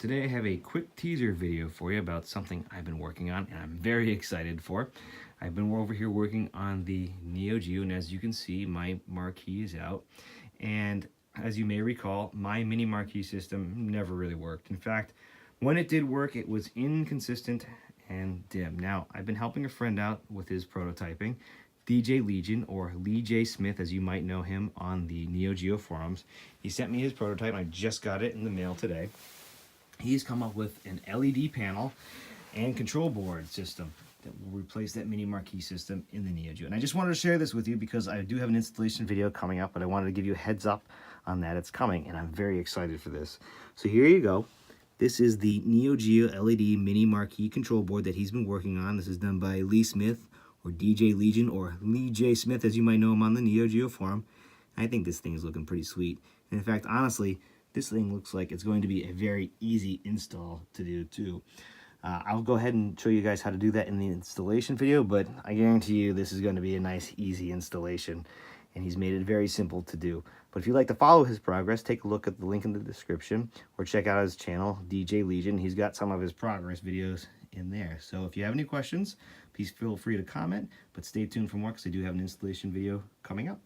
Today I have a quick teaser video for you about something I've been working on and I'm very excited for. I've been over here working on the Neo Geo, and as you can see, my marquee is out. And as you may recall, my mini marquee system never really worked. In fact, when it did work, it was inconsistent and dim. Now, I've been helping a friend out with his prototyping, DJ Legion, or leejsmith as you might know him on the Neo Geo forums. He sent me his prototype and I just got it in the mail today. He's come up with an LED panel and control board system that will replace that mini marquee system in the Neo Geo. And I just wanted to share this with you because I do have an installation video coming up, but I wanted to give you a heads up on that. It's coming and I'm very excited for this. So here you go. This is the Neo Geo LED mini marquee control board that he's been working on. This is done by leejsmith or DJ Legion or leejsmith as you might know him on the Neo Geo forum. I think this thing is looking pretty sweet. And in fact, honestly, this thing looks like it's going to be a very easy install to do too. I'll go ahead and show you guys how to do that in the installation video, but I guarantee you this is going to be a nice, easy installation, and he's made it very simple to do. But if you'd like to follow his progress, take a look at the link in the description, or check out his channel, DJ Legion. He's got some of his progress videos in there. So if you have any questions, please feel free to comment, but stay tuned for more because I do have an installation video coming up.